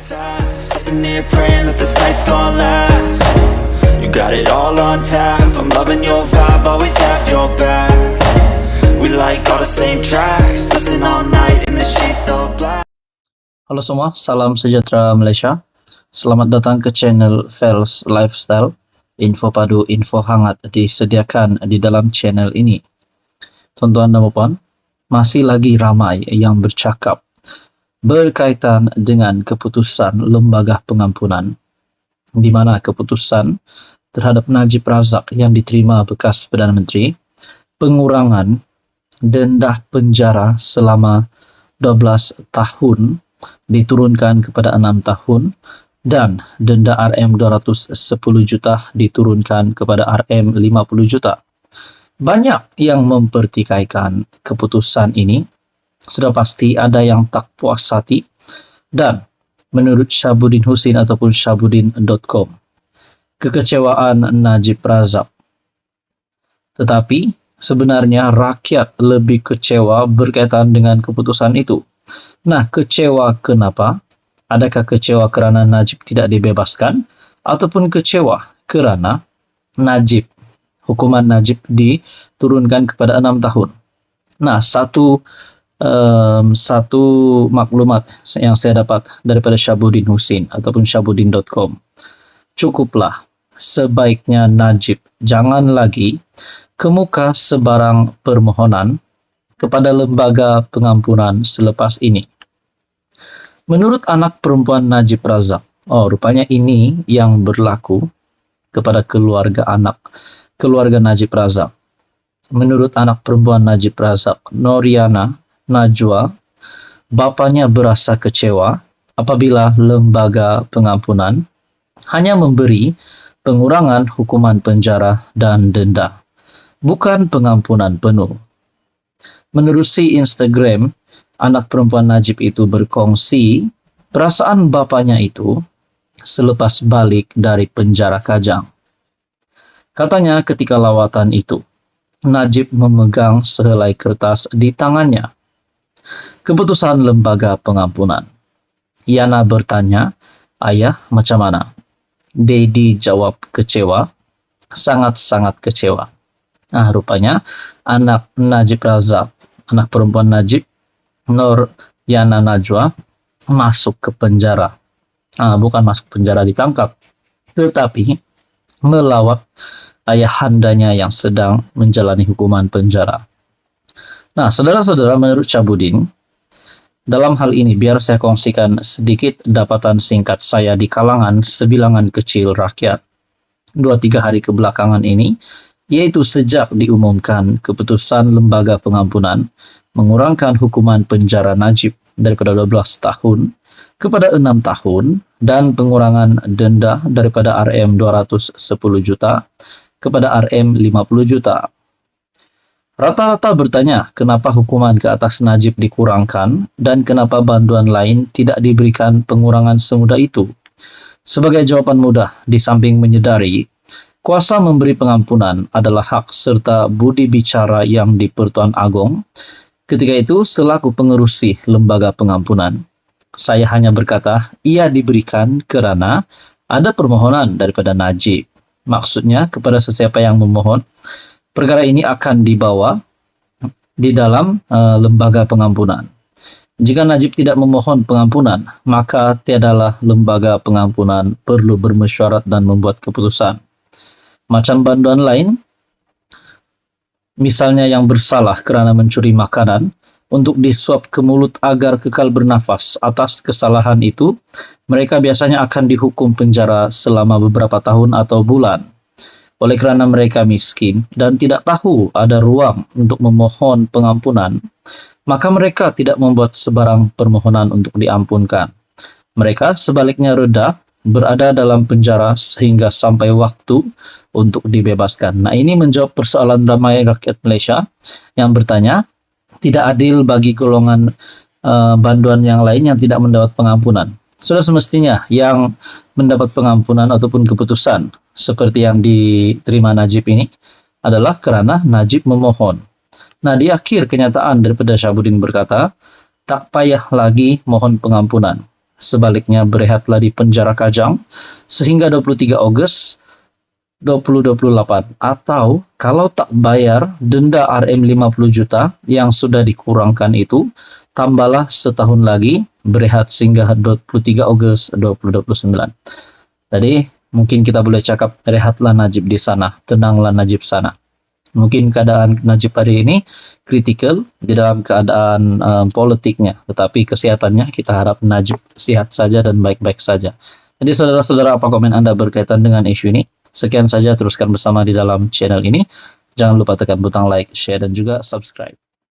fast, sitting here praying that this night's gonna last. You got it all on tap, I'm loving your vibe, always have your back. We like all the same tracks, listen all night in the sheets all black. Halo semua, salam sejahtera Malaysia. Selamat datang ke channel Fels Lifestyle. Info padu, info hangat disediakan di dalam channel ini. Tuan-tuan dan puan, masih lagi ramai yang bercakap berkaitan dengan keputusan Lembaga Pengampunan, di mana keputusan terhadap Najib Razak yang diterima bekas Perdana Menteri, pengurangan denda penjara selama 12 tahun diturunkan kepada 6 tahun dan denda RM 210 juta diturunkan kepada RM 50 juta. Banyak yang mempertikaikan keputusan ini. Sudah pasti ada yang tak puas hati, dan menurut Syabuddin Husin ataupun Syabuddin.com, kekecewaan Najib Razak. Tetapi sebenarnya rakyat lebih kecewa berkaitan dengan keputusan itu. Nah, kecewa kenapa? Adakah kecewa kerana Najib tidak dibebaskan, ataupun kecewa kerana hukuman Najib diturunkan kepada 6 tahun? Nah, satu maklumat yang saya dapat daripada Syabuddin Husin ataupun Syabuddin.com, cukuplah sebaiknya Najib jangan lagi kemuka sebarang permohonan kepada Lembaga Pengampunan selepas ini. Menurut anak perempuan Najib Razak, rupanya ini yang berlaku kepada keluarga Najib Razak. Menurut anak perempuan Najib Razak, Noriana Najwa, bapaknya berasa kecewa apabila Lembaga Pengampunan hanya memberi pengurangan hukuman penjara dan denda, bukan pengampunan penuh. Menerusi Instagram, anak perempuan Najib itu berkongsi perasaan bapaknya itu selepas balik dari penjara Kajang. Katanya ketika lawatan itu, Najib memegang sehelai kertas di tangannya. Keputusan Lembaga Pengampunan. Yana bertanya, "Ayah, macam mana?" Dedi jawab kecewa, sangat-sangat kecewa. Rupanya anak Najib Razak, anak perempuan Najib, Yana Najwa, masuk ke penjara. Bukan masuk penjara ditangkap, tetapi melawat ayahandanya yang sedang menjalani hukuman penjara. Nah, saudara-saudara, menurut Syabuddin, dalam hal ini biar saya kongsikan sedikit dapatan singkat saya di kalangan sebilangan kecil rakyat 2-3 hari kebelakangan ini, yaitu sejak diumumkan keputusan Lembaga Pengampunan mengurangkan hukuman penjara Najib daripada 12 tahun kepada 6 tahun dan pengurangan denda daripada RM 210 juta kepada RM 50 juta. Rata-rata bertanya kenapa hukuman ke atas Najib dikurangkan dan kenapa bantuan lain tidak diberikan pengurangan semudah itu. Sebagai jawaban mudah, di samping menyedari kuasa memberi pengampunan adalah hak serta budi bicara yang di Pertuan Agong, ketika itu selaku pengerusi Lembaga Pengampunan, saya hanya berkata ia diberikan kerana ada permohonan daripada Najib. Maksudnya kepada sesiapa yang memohon, perkara ini akan dibawa di dalam Lembaga Pengampunan. Jika Najib tidak memohon pengampunan, maka tiadalah Lembaga Pengampunan perlu bermesyuarat dan membuat keputusan. Macam bantuan lain, misalnya yang bersalah kerana mencuri makanan untuk disuap ke mulut agar kekal bernafas, atas kesalahan itu, mereka biasanya akan dihukum penjara selama beberapa tahun atau bulan. Oleh kerana mereka miskin dan tidak tahu ada ruang untuk memohon pengampunan, maka mereka tidak membuat sebarang permohonan untuk diampunkan. Mereka sebaliknya reda berada dalam penjara sehingga sampai waktu untuk dibebaskan. Nah, ini menjawab persoalan ramai rakyat Malaysia yang bertanya, tidak adil bagi golongan bantuan yang lain yang tidak mendapat pengampunan. Sudah semestinya yang mendapat pengampunan ataupun keputusan seperti yang diterima Najib ini adalah kerana Najib memohon. Nah, di akhir kenyataan daripada Syabuddin berkata, tak payah lagi mohon pengampunan. Sebaliknya, berehatlah di penjara Kajang sehingga 23 Agustus 2028. Atau kalau tak bayar denda RM 50 juta yang sudah dikurangkan itu, tambahlah setahun lagi, berehat sehingga 23 Agustus 2029. Jadi mungkin kita boleh cakap, rehatlah Najib di sana, tenanglah Najib sana. Mungkin keadaan Najib hari ini kritikal di dalam keadaan politiknya, tetapi kesehatannya kita harap Najib sehat saja dan baik-baik saja. Jadi saudara-saudara, apa komen Anda berkaitan dengan isu ini? Sekian saja, teruskan bersama di dalam channel ini. Jangan lupa tekan butang like, share, dan juga subscribe.